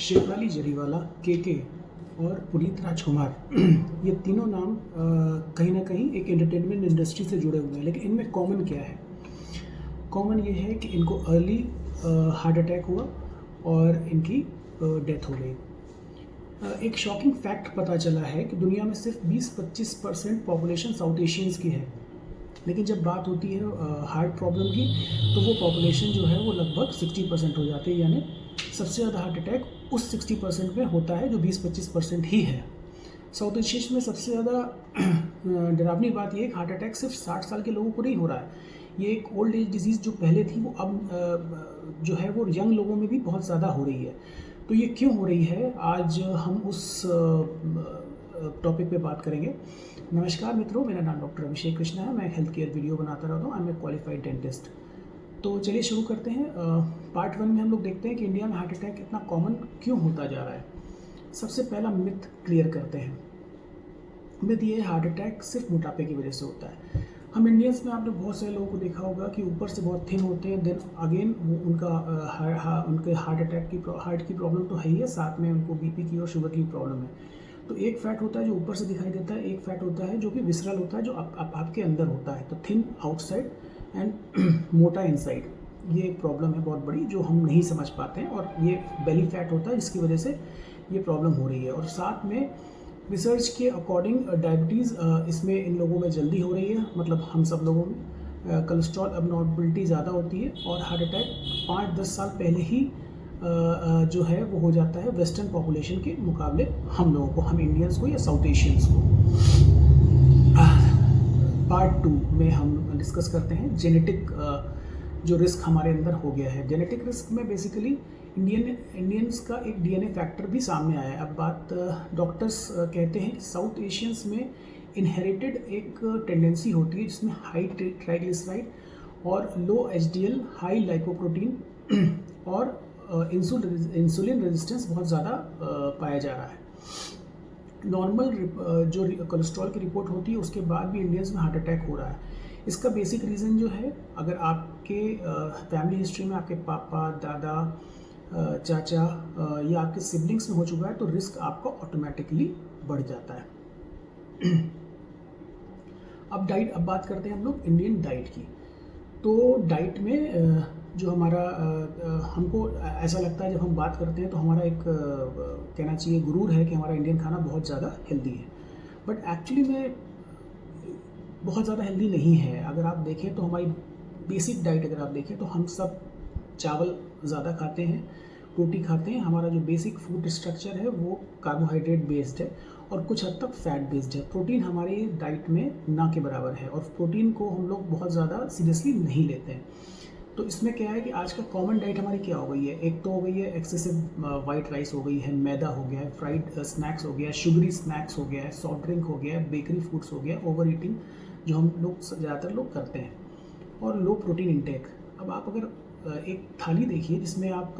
शेफाली जरीवाला, के और पुनीत राजकुमार ये तीनों नाम कहीं ना कहीं एक एंटरटेनमेंट इंडस्ट्री से जुड़े हुए हैं, लेकिन इनमें कॉमन क्या है? कॉमन ये है कि इनको अर्ली हार्ट अटैक हुआ और इनकी डेथ हो गई। एक शॉकिंग फैक्ट पता चला है कि दुनिया में सिर्फ 20-25% पॉपुलेशन साउथ एशियंस की है, लेकिन जब बात होती है हार्ट प्रॉब्लम की तो वो पॉपुलेशन जो है वो लगभग 60% हो जाती है। यानी सबसे ज़्यादा हार्ट अटैक उस 60% में होता है जो 20-25% ही है। साउथ एशिया में सबसे ज़्यादा डरावनी बात ये है कि हार्ट अटैक सिर्फ 60 साल के लोगों को नहीं हो रहा है। ये एक ओल्ड एज डिजीज़ जो पहले थी वो अब जो है वो यंग लोगों में भी बहुत ज़्यादा हो रही है। तो ये क्यों हो रही है, आज हम उस टॉपिक पे बात करेंगे। नमस्कार मित्रों, मेरा नाम डॉक्टर अभिषेक कृष्णा है। मैं हेल्थ केयर वीडियो बनाता रहता हूँ। I am a qualified dentist. तो चलिए शुरू करते हैं। पार्ट 1 में हम लोग देखते हैं कि इंडिया में हार्ट अटैक इतना कॉमन क्यों होता जा रहा है। सबसे पहला मिथ क्लियर करते हैं। मिथ ये हार्ट अटैक सिर्फ मोटापे की वजह से होता है। हम इंडियंस में आपने बहुत सारे लोगों को देखा होगा कि ऊपर से बहुत थिन होते हैं, देन अगेन वो उनके हार्ट की प्रॉब्लम तो है ही है, साथ में उनको बीपी की और शुगर की प्रॉब्लम है। तो एक फैट होता है जो ऊपर से दिखाई देता है, एक फैट होता है जो कि विसरल होता है, जो आपके अंदर होता है। तो थिन आउटसाइड एंड मोटा इनसाइड, ये एक प्रॉब्लम है बहुत बड़ी जो हम नहीं समझ पाते हैं, और ये बेली फैट होता है जिसकी वजह से ये प्रॉब्लम हो रही है। और साथ में रिसर्च के अकॉर्डिंग डायबिटीज़ इसमें इन लोगों में जल्दी हो रही है, मतलब हम सब लोगों में कोलेस्ट्रॉल अबनॉर्मलिटी ज़्यादा होती है, और हार्ट अटैक 5-10 साल पहले ही जो है वो हो जाता है वेस्टर्न पॉपुलेशन के मुकाबले हम लोगों को, हम इंडियंस को या साउथ एशियंस को। पार्ट 2 में हम डिस्कस करते हैं जेनेटिक जो रिस्क हमारे अंदर हो गया है। जेनेटिक रिस्क में बेसिकली इंडियंस का एक डीएनए फैक्टर भी सामने आया है। अब बात डॉक्टर्स कहते हैं कि साउथ एशियंस में इनहेरिटेड एक टेंडेंसी होती है जिसमें हाई ट्राइग्लिसराइड और लो एचडीएल, हाई लाइपोप्रोटीन और इंसुलिन रेजिस्टेंस बहुत ज़्यादा पाया जा रहा है। नॉर्मल जो कोलेस्ट्रॉल की रिपोर्ट होती है उसके बाद भी इंडियंस में हार्ट अटैक हो रहा है। इसका बेसिक रीज़न जो है, अगर आपके फैमिली हिस्ट्री में आपके पापा, दादा, चाचा या आपके सिबलिंग्स में हो चुका है तो रिस्क आपका ऑटोमेटिकली बढ़ जाता है। अब बात करते हैं हम लोग इंडियन डाइट की। तो डाइट में जो हमारा हमको ऐसा लगता है जब हम बात करते हैं तो हमारा एक कहना चाहिए गुरूर है कि हमारा इंडियन खाना बहुत ज़्यादा हेल्दी है, बट एक्चुअली में बहुत ज़्यादा हेल्दी नहीं है। अगर आप देखें तो हमारी बेसिक डाइट अगर आप देखें तो हम सब चावल ज़्यादा खाते हैं, रोटी खाते हैं। हमारा जो बेसिक फूड स्ट्रक्चर है वो कार्बोहाइड्रेट बेस्ड है और कुछ हद तक फैट बेस्ड है। प्रोटीन हमारी डाइट में ना के बराबर है और प्रोटीन को हम लोग बहुत ज़्यादा सीरियसली नहीं लेते हैं। तो इसमें क्या है कि आज का कॉमन डाइट हमारी क्या हो गई है? एक तो हो गई है एक्सेसिव वाइट राइस हो गई है, मैदा हो गया है, फ्राइड स्नैक्स हो गया है, शुगरी स्नैक्स हो गया है, सॉफ्ट ड्रिंक हो गया है, बेकरी फूड्स हो गया, ओवर ईटिंग जो हम लोग ज़्यादातर लोग करते हैं, और लो प्रोटीन इंटेक। अब आप अगर एक थाली देखिए जिसमें आप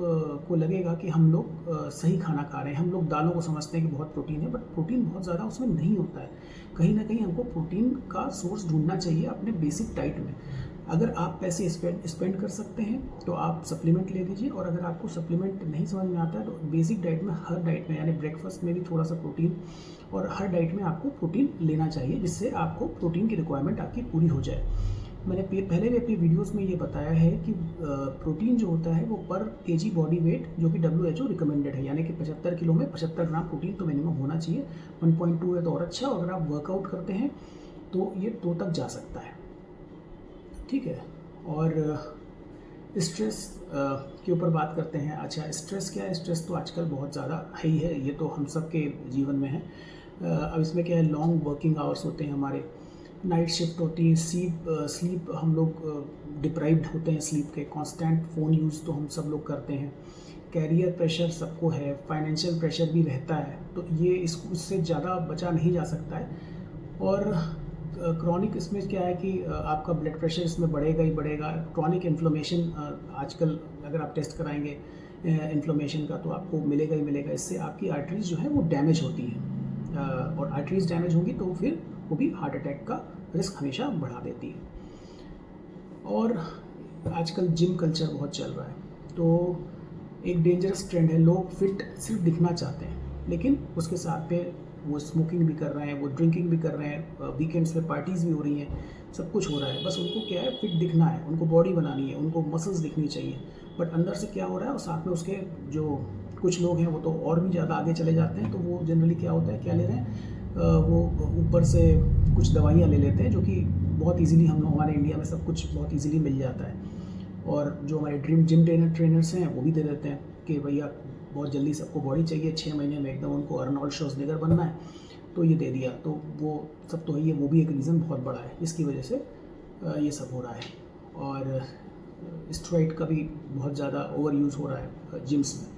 को लगेगा कि हम लोग सही खाना खा रहे हैं। हम लोग दालों को समझते हैं कि बहुत प्रोटीन है, बट प्रोटीन बहुत ज़्यादा उसमें नहीं होता है। कहीं ना कहीं हमको प्रोटीन का सोर्स ढूंढना चाहिए अपने बेसिक डाइट में। अगर आप पैसे स्पेंड कर सकते हैं तो आप सप्लीमेंट ले लीजिए, और अगर आपको सप्लीमेंट नहीं समझ में आता है तो बेसिक डाइट में, हर डाइट में यानी ब्रेकफास्ट में भी थोड़ा सा प्रोटीन, और हर डाइट में आपको प्रोटीन लेना चाहिए जिससे आपको प्रोटीन की रिक्वायरमेंट आपकी पूरी हो जाए। मैंने पहले भी अपनी वीडियोस में ये बताया है कि प्रोटीन जो होता है वो पर केजी बॉडी वेट जो कि WHO रिकमेंडेड है, यानी कि 75 किलो में 75 ग्राम प्रोटीन तो मिनिमम होना चाहिए। 1.2 है तो और अच्छा, और अगर आप वर्कआउट करते हैं तो ये 2 तक जा सकता है, ठीक है। और स्ट्रेस के ऊपर बात करते हैं। अच्छा, स्ट्रेस क्या है? स्ट्रेस तो आजकल बहुत ज़्यादा है ही है, ये तो हम सब के जीवन में है। अब इसमें क्या है, लॉन्ग वर्किंग आवर्स होते हैं हमारे, नाइट शिफ्ट होती है, स्लीप हम लोग डिप्राइव्ड होते हैं स्लीप के, कांस्टेंट फ़ोन यूज़ तो हम सब लोग करते हैं, कैरियर प्रेशर सबको है, फाइनेंशियल प्रेशर भी रहता है, तो ये इससे ज़्यादा बचा नहीं जा सकता है। और क्रॉनिक इसमें क्या है कि आपका ब्लड प्रेशर इसमें बढ़ेगा ही बढ़ेगा। क्रॉनिक इन्फ्लेमेशन आजकल अगर आप टेस्ट कराएंगे इन्फ्लेमेशन का तो आपको मिलेगा ही मिलेगा। इससे आपकी आर्टरीज जो है वो डैमेज होती है, और आर्टरीज डैमेज होंगी तो फिर वो भी हार्ट अटैक का रिस्क हमेशा बढ़ा देती है। और आजकल जिम कल्चर बहुत चल रहा है, तो एक डेंजरस ट्रेंड है, लोग फिट सिर्फ दिखना चाहते हैं, लेकिन उसके साथ पे वो स्मोकिंग भी कर रहे हैं, वो ड्रिंकिंग भी कर रहे हैं, वीकेंड्स पे पार्टीज़ भी हो रही हैं, सब कुछ हो रहा है। बस उनको क्या है, फिट दिखना है, उनको बॉडी बनानी है, उनको मसल्स दिखनी चाहिए, बट अंदर से क्या हो रहा है, और साथ में उसके जो कुछ लोग हैं वो तो और भी ज़्यादा आगे चले जाते हैं। तो वो जनरली क्या होता है, क्या ले रहे हैं, वो ऊपर से कुछ दवाइयाँ ले लेते हैं, जो कि बहुत ईज़िली हम लोग, हमारे इंडिया में सब कुछ बहुत ईज़िली मिल जाता है। और जो हमारे जिम ट्रेनर्स हैं वो भी दे देते हैं कि भैया बहुत जल्दी सबको बॉडी चाहिए, 6 महीने में एकदम उनको अर्नोल्ड श्वार्ज़नेगर बनना है, तो ये दे दिया। तो वो सब तो है ही है, वो भी एक रीज़न बहुत बड़ा है जिसकी वजह से ये सब हो रहा है। और स्टेरॉइड का भी बहुत ज़्यादा ओवर यूज़ हो रहा है जिम्स में।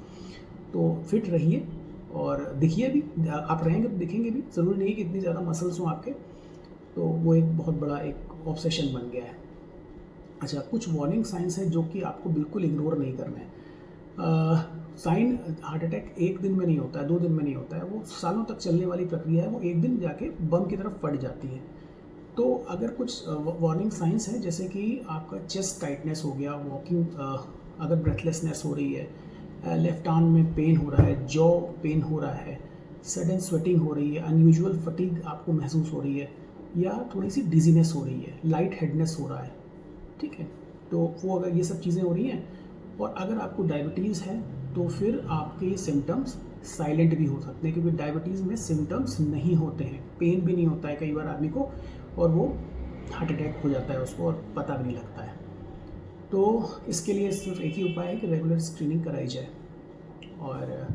तो फिट रहिए और दिखिए भी, आप रहेंगे तो दिखेंगे भी, ज़रूरी नहीं है कि इतनी ज़्यादा मसल्स हों आपके। तो वो एक बहुत बड़ा एक ऑब्सेशन बन गया है। अच्छा, कुछ वार्निंग साइंस हैं जो कि आपको बिल्कुल इग्नोर नहीं करने हैं। साइन हार्ट अटैक एक दिन में नहीं होता है, 2 दिन में नहीं होता है, वो सालों तक चलने वाली प्रक्रिया है, वो एक दिन जाके बम की तरफ फट जाती है। तो अगर कुछ वार्निंग साइंस हैं, जैसे कि आपका चेस्ट टाइटनेस हो गया, वॉकिंग, अगर ब्रेथलेसनेस हो रही है, लेफ्ट आर्म में पेन हो रहा है, जॉ पेन हो रहा है, सडन स्वेटिंग हो रही है, अनयूजुअल फटीग आपको महसूस हो रही है, या थोड़ी सी डिजीनेस हो रही है, लाइट हेडनेस हो रहा है, ठीक है, तो वो अगर ये सब चीज़ें हो रही हैं, और अगर आपको डायबिटीज़ है, तो फिर आपके सिम्टम्स साइलेंट भी हो सकते हैं, क्योंकि डायबिटीज़ में सिम्टम्स नहीं होते हैं, पेन भी नहीं होता है कई बार आदमी को, और वो हार्ट अटैक हो जाता है उसको और पता भी नहीं लगता है। तो इसके लिए सिर्फ एक ही उपाय है कि रेगुलर स्क्रीनिंग कराई जाए। और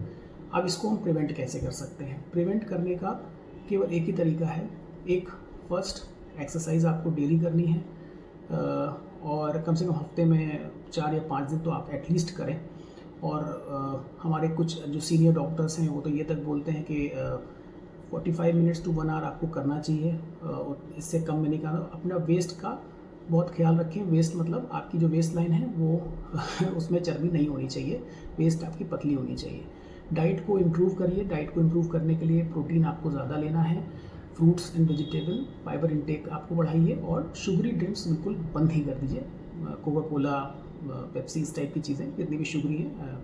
अब इसको हम प्रिवेंट कैसे कर सकते हैं? प्रिवेंट करने का केवल एक ही तरीका है। एक, फर्स्ट, एक्सरसाइज आपको डेली करनी है, और कम से कम हफ्ते में 4 या 5 दिन तो आप एटलीस्ट करें। और हमारे कुछ जो सीनियर डॉक्टर्स हैं वो तो ये तक बोलते हैं कि 45 मिनट्स टू 1 आवर आपको करना चाहिए, इससे कम में नहीं करना। अपना वेस्ट का बहुत ख्याल रखें। वेस्ट मतलब आपकी जो वेस्ट लाइन है वो उसमें चर्बी नहीं होनी चाहिए, वेस्ट आपकी पतली होनी चाहिए। डाइट को इम्प्रूव करिए। डाइट को इम्प्रूव करने के लिए प्रोटीन आपको ज़्यादा लेना है, fruits and vegetable, fibre intake आपको बढ़ाइए, और शुगरी ड्रिंक्स बिल्कुल बंद ही कर दीजिए। कोका कोला, पेप्सी, इस टाइप की चीज़ें जितनी भी शुगरी हैं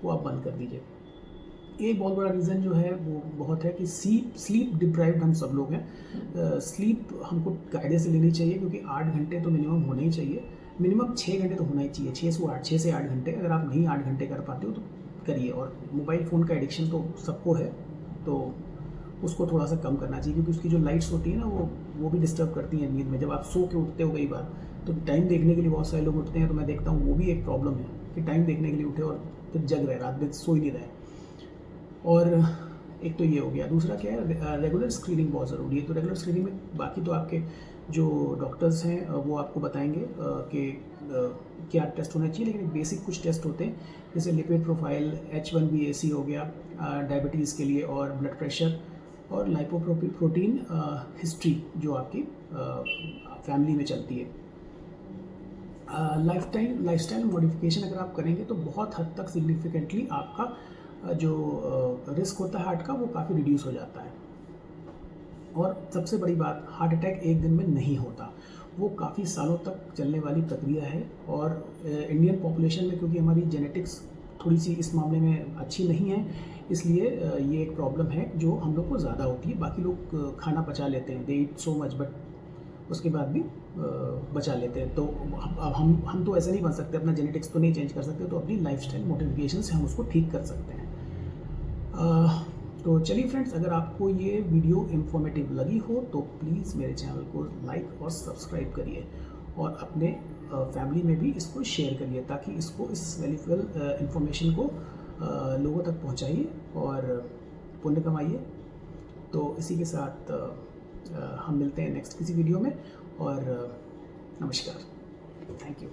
वो आप बंद कर दीजिए। एक बहुत बड़ा रीज़न जो है वो बहुत है कि स्लीप डिप्राइव्ड हम सब लोग हैं। स्लीप हमको कायदे से लेनी चाहिए, क्योंकि 8 घंटे तो मिनिमम होने ही चाहिए। मिनिमम 6 घंटे तो होना ही चाहिए, 6 से 8 घंटे। अगर आप नहीं 8 घंटे कर पाते हो तो करिए। और मोबाइल फ़ोन का एडिक्शन तो सबको है, तो उसको थोड़ा सा कम करना चाहिए, क्योंकि उसकी जो लाइट्स होती है ना वो भी डिस्टर्ब करती हैं नींद में। जब आप सो के उठते हो कई बार, तो टाइम देखने के लिए बहुत सारे लोग उठते हैं, तो मैं देखता हूँ वो भी एक प्रॉब्लम है कि टाइम देखने के लिए उठे और फिर जग रहे, रात में सो ही नहीं रहे। और एक तो ये हो गया। दूसरा क्या है, रेगुलर स्क्रीनिंग बहुत ज़रूरी है। तो रेगुलर स्क्रीनिंग में बाकी तो आपके जो डॉक्टर्स हैं वो आपको बताएंगे कि क्या टेस्ट होना चाहिए, लेकिन बेसिक कुछ टेस्ट होते हैं, जैसे लिपिड प्रोफाइल, H1B/AC हो गया डायबिटीज़ के लिए, और ब्लड प्रेशर, और लाइपोप्रोटीन हिस्ट्री जो आपकी फैमिली में चलती है। लाइफस्टाइल मॉडिफिकेशन अगर आप करेंगे तो बहुत हद तक सिग्निफिकेंटली आपका जो रिस्क होता है हार्ट का वो काफ़ी रिड्यूस हो जाता है। और सबसे बड़ी बात, हार्ट अटैक एक दिन में नहीं होता, वो काफ़ी सालों तक चलने वाली प्रक्रिया है। और इंडियन पॉपुलेशन में क्योंकि हमारी जेनेटिक्स थोड़ी सी इस मामले में अच्छी नहीं है, इसलिए ये एक प्रॉब्लम है जो हम लोग को ज़्यादा होती है। बाकी लोग खाना पचा लेते हैं, दे ईट सो मच, बट उसके बाद भी बचा लेते हैं। तो अब हम तो ऐसे नहीं बन सकते, अपना जेनेटिक्स तो नहीं चेंज कर सकते, तो अपनी लाइफस्टाइल मॉडिफिकेशन से हम उसको ठीक कर सकते हैं। तो चलिए फ्रेंड्स, अगर आपको ये वीडियो इन्फॉर्मेटिव लगी हो तो प्लीज़ मेरे चैनल को लाइक और सब्सक्राइब करिए, और अपने फैमिली में भी इसको शेयर करिए, ताकि इस वैल्यूएबल इन्फॉर्मेशन को लोगों तक पहुंचाइए और पुण्य कमाइए। तो इसी के साथ हम मिलते हैं नेक्स्ट किसी वीडियो में, और नमस्कार, थैंक यू।